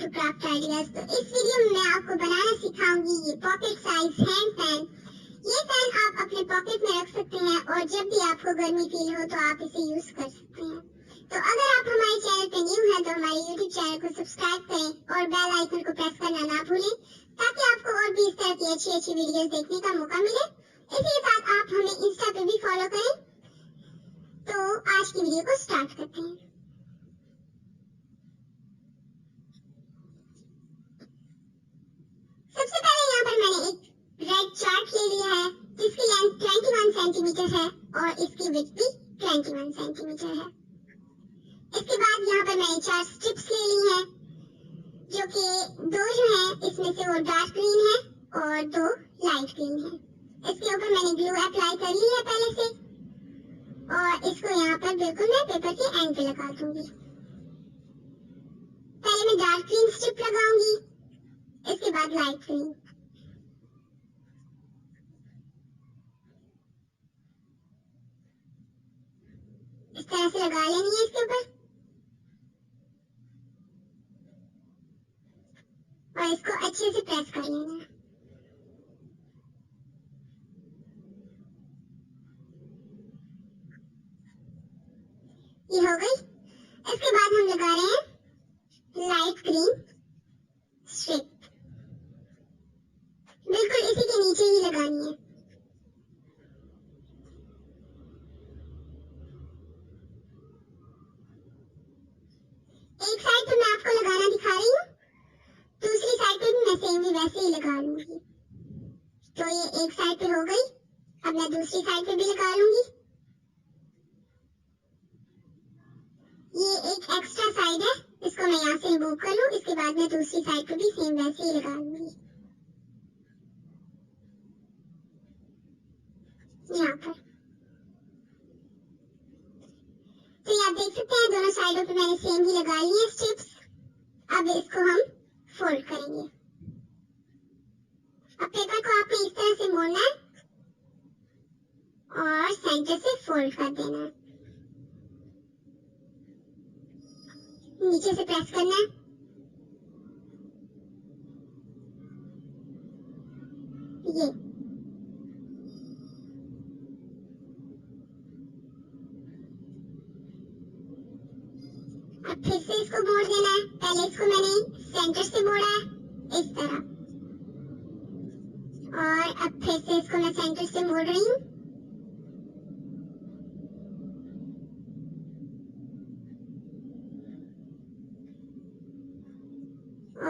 To craft ideas. तो इस video में मैं आपको बनाना सिखाऊंगी ये पॉकेट साइज हैंड फैन। ये फैन आप अपने पॉकेट में रख सकते हैं और जब भी आपको गर्मी फील हो तो आप इसे यूज कर सकते हैं। तो अगर आप हमारे चैनल पे न्यू हैं तो हमारे यूट्यूब चैनल को सब्सक्राइब करें और बेल आइकन को प्रेस करना ना भूलें ताकि आपको और भी इस तरह की अच्छी अच्छी वीडियोस देखने का मौका मिले। इसी के साथ आप हमें इंस्टा पे भी फॉलो करें। तो आज की वीडियो को स्टार्ट करते हैं। सबसे पहले यहाँ पर मैंने एक रेड चार्ट ले लिया है जिसकी लेंथ 21 सेंटीमीटर है और इसकी विड्थ भी 21 सेंटीमीटर है। इसके बाद यहाँ पर मैंने 4 स्ट्रिप्स ले ली हैं जो कि दो जो हैं इसमें से वो डार्क ग्रीन है और दो लाइट ग्रीन है। इसके ऊपर मैंने ग्लू अप्लाई कर ली है पहले से और इसको यहाँ पर बिल्कुल मैं पेपर के एंड पे लगा दूंगी। पहले मैं डार्क ग्रीन स्ट्रिप लगाऊंगी, इसके बाद लाइट ग्रीन। इस तरह से लगा लेनी है इसके ऊपर और इसको अच्छे से प्रेस कर लेना है। ये हो गई। इसके बाद हम लगा रहे हैं लाइट ग्रीन स्ट्रिप, बिल्कुल इसी के नीचे ही लगानी है। एक साइड पे मैं आपको लगाना दिखा रही हूँ, दूसरी साइड पे भी मैं सेम ही वैसे ही लगा लूंगी। तो ये एक साइड पे हो गई, अब मैं दूसरी साइड पे भी लगा लूंगी। ये एक एक्स्ट्रा साइड है, इसको मैं यहाँ से रिमूव कर लूँ। इसके बाद मैं दूसरी साइड पे भी सेम वैसे ही लगा लूंगी यहाँ पर। तो ये आप देख सकते हैं दोनों साइडों पे मैंने सेम ही लगा ली है स्ट्रिप्स। अब इसको हम फोल्ड करेंगे। अब पेपर को आपने इस तरह से मोड़ना है और सेंटर से फोल्ड कर देना है, नीचे से प्रेस करना है। ये अब फिर से इसको मोड़ देना है। पहले इसको मैंने सेंटर से मोड़ा है इस तरह और अब फिर से इसको मैं सेंटर से मोड़ रही हूँ।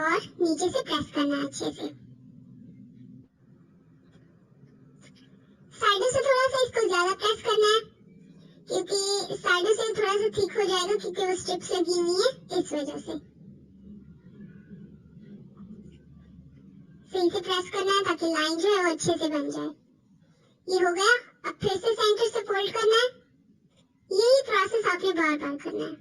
और नीचे से प्रेस करना है अच्छे से। साइडों से थोड़ा सा इसको ज्यादा प्रेस करना है क्योंकि साइडों से थोड़ा सा ठीक हो जाएगा क्योंकि वो स्ट्रिप्स लगी हुई है, इस वजह से सही से प्रेस करना है ताकि लाइन जो है वो अच्छे से बन जाए। ये हो गया। अब फिर से सेंटर से फोल्ड करना है। यही प्रोसेस आपने बार बार करना है।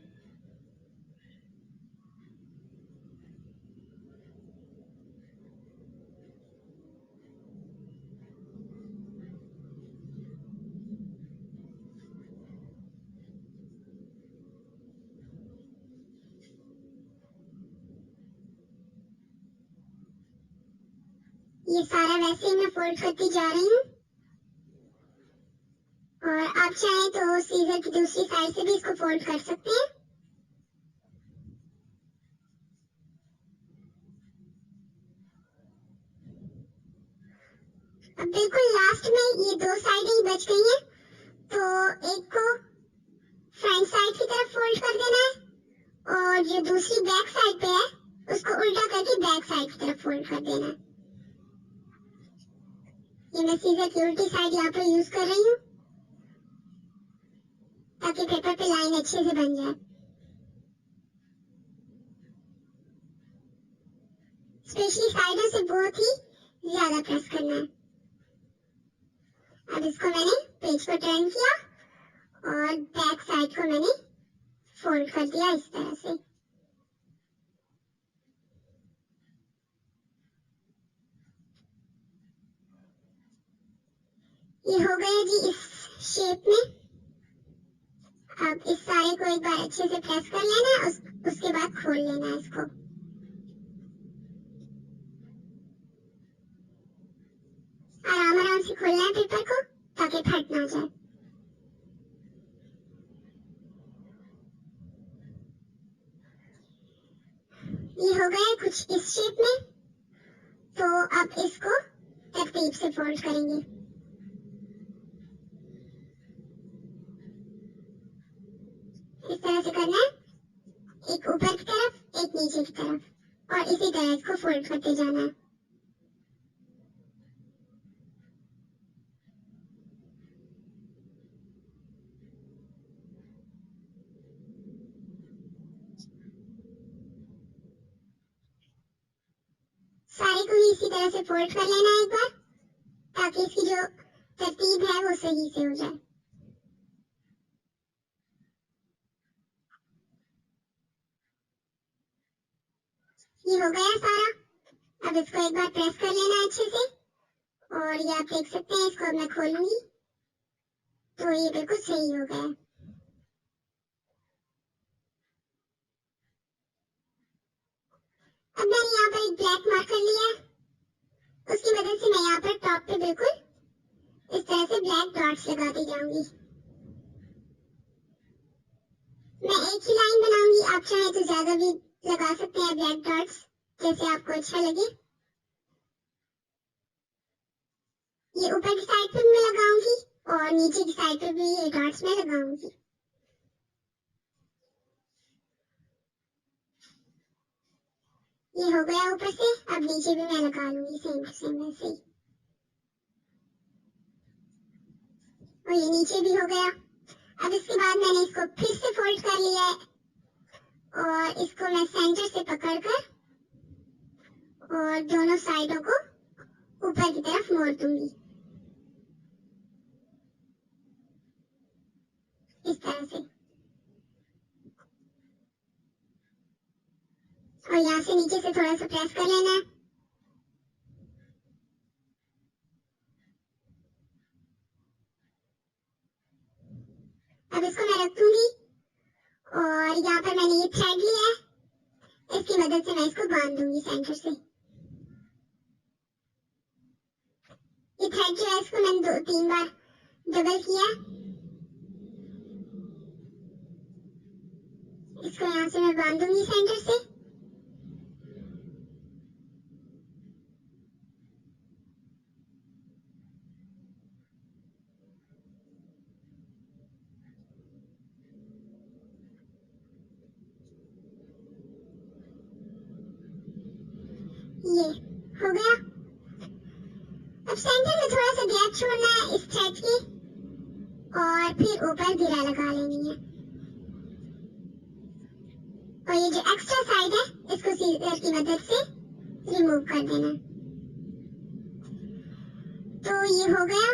ये सारा वैसे ही मैं फोल्ड करती जा रही हूँ और आप चाहें तो सीजर की दूसरी साइड से भी इसको फोल्ड कर सकते हैं। अब बिल्कुल लास्ट में ये दो साइडें ही बच गई हैं, तो एक को फ्रंट साइड की तरफ फोल्ड कर देना है और जो दूसरी बैक साइड पे है उसको उल्टा करके बैक साइड की तरफ फोल्ड कर देना है। ये मैं सीजर की उल्टी साइड यहाँ पर यूज कर रही हूँ ताकि पेपर पे लाइन अच्छे से बन जाए। स्पेशली साइडों से बहुत ही ज्यादा प्रेस करना है। अब इसको मैंने पेज पर टर्न किया और बैक साइड को मैंने फोल्ड कर दिया इस तरह से। ये हो गया जी इस शेप में। अब इस सारे को एक बार अच्छे से प्रेस कर लेना है, उसके बाद खोल लेना है इसको। ये हो गया कुछ इस शेप में, तो अब इसको तरतीब से फोल्ड करेंगे। इस तरह से करना है, एक ऊपर की तरफ एक नीचे की तरफ, और इसी तरह इसको फोल्ड करते जाना है। सारे को ही इसी तरह से फोल्ड कर लेना है एक बार, ताकि इसकी जो तरतीब है वो सही से हो जाए। ये हो गया सारा। अब इसको एक बार प्रेस कर लेना है अच्छे से, और ये आप देख सकते हैं, इसको अब मैं खोलूंगी तो ये बिल्कुल सही हो गया। अब मैंने यहाँ पर एक ब्लैक मार्कर लिया है, उसकी मदद से मैं यहाँ पर टॉप पे बिल्कुल इस तरह से ब्लैक डॉट्स लगाती जाऊंगी। मैं एक ही लाइन बनाऊंगी, आप चाहे तो ज्यादा भी लगा सकते हैं ब्लैक डॉट्स, जैसे आपको अच्छा लगे। ये ऊपर की साइड पे भी मैं लगाऊंगी और नीचे की साइड पे भी ये डॉट्स में लगाऊंगी। ये हो गया ऊपर से, अब नीचे भी मैं लगा लूंगी सेम टू सेम वैसे ही, और ये नीचे भी हो गया। अब इसके बाद मैंने इसको फिर से फोल्ड कर लिया है, और इसको मैं सेंटर से पकड़कर और दोनों साइडों को ऊपर की तरफ मोड़ दूंगी इस तरह से, और यहाँ से नीचे से थोड़ा सा प्रेस कर लेना है। अब इसको मैं रख दूंगी, और यहाँ पर मैंने ये थ्रेड लिया है, इसकी मदद से मैं इसको बांध दूंगी सेंटर से। ये थ्रेड जो है इसको मैंने 2-3 बार डबल किया, इसको यहाँ से मैं बांधूंगी सेंटर से। ये हो गया। अब सेंटर में थोड़ा सा गैप छोड़ना है इस थ्रेड के, और फिर ऊपर घेरा लगा लेनी है, और ये जो एक्स्ट्रा साइड है इसको सीजर की मदद से रिमूव कर देना। तो ये हो गया।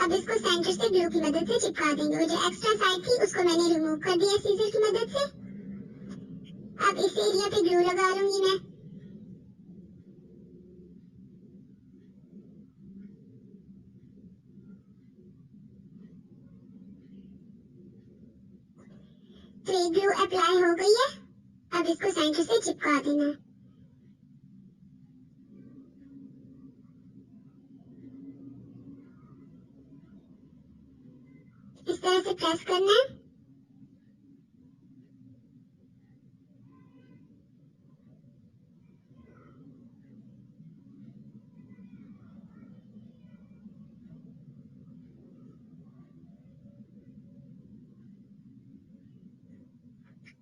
अब इसको सेंटर से ग्लू की मदद से चिपका देंगे। वो जो एक्स्ट्रा साइड थी उसको मैंने रिमूव कर दिया सीजर की मदद से। अब इस एरिया पे ग्लू लगा लूंगी मैं। तो ये ग्लू अप्लाई हो गई है, अब इसको सेंटर से चिपका देना। इस तरह से प्रेस करना है।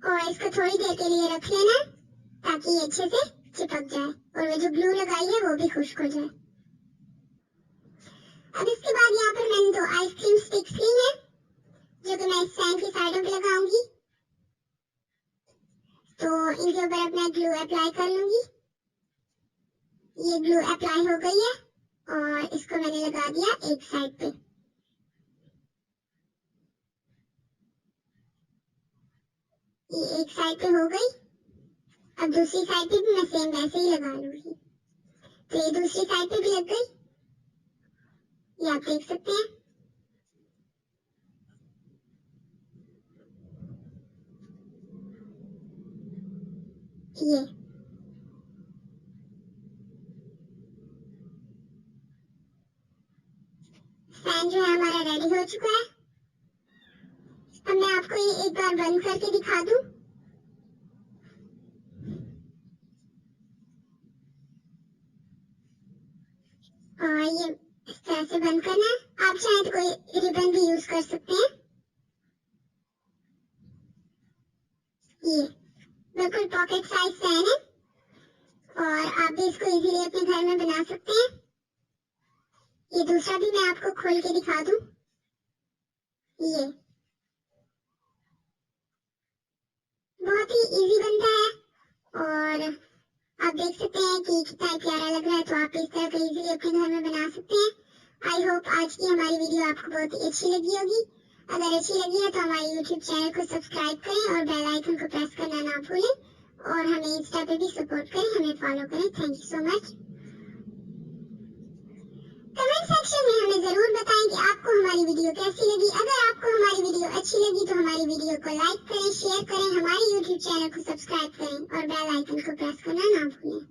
और इसको थोड़ी देर के लिए रख लेना ताकि ये अच्छे से चिपक जाए और वो जो ग्लू लगाई है वो भी खुश्क हो जाए। अब इसके बाद यहाँ पर मैंने 2 आइसक्रीम स्टिक्स ली हैं जो कि मैं इस फैन की साइडों पे लगाऊंगी। तो इनके ऊपर अपना ग्लू अप्लाई कर लूंगी। ये ग्लू अप्लाई हो गई है और इसको मैंने लगा दिया एक साइड पे। ये एक साइड पे हो गई। अब दूसरी साइड पे भी मैं सेम वैसे ही लगा लूंगी। तो ये दूसरी साइड पे भी लग गई, ये आप देख सकते हैं। ये फैन जो है हमारा रेडी हो चुका है। अब मैं आपको ये एक बार बंद करके दिखा दूं। बंद करना है। आप चाहें तो कोई रिबन भी यूज कर सकते हैं। ये बिल्कुल पॉकेट साइज पेन है और आप भी इसको इजीली अपने घर में बना सकते हैं। ये दूसरा भी मैं आपको खोल के दिखा दूं। ये बहुत ही इजी बनता है और आप देख सकते हैं कि कितना प्यारा लग रहा है। तो आप इस तरह का इजीली अपने घर में बना सकते हैं। आई होप आज की हमारी वीडियो आपको बहुत ही अच्छी लगी होगी। अगर अच्छी लगी है तो हमारे YouTube चैनल को सब्सक्राइब करें और बेल आइकन को प्रेस करना ना भूलें और हमें इंस्टा पे भी सपोर्ट करें, हमें फॉलो करें। Thank you so much. Comment section में हमें जरूर बताएं कि आपको हमारी वीडियो कैसी लगी। अगर आपको हमारी वीडियो अच्छी लगी तो हमारी वीडियो को लाइक करें, शेयर करें, हमारे YouTube चैनल को सब्सक्राइब करें और बेल आइकन को प्रेस करना ना भूलें।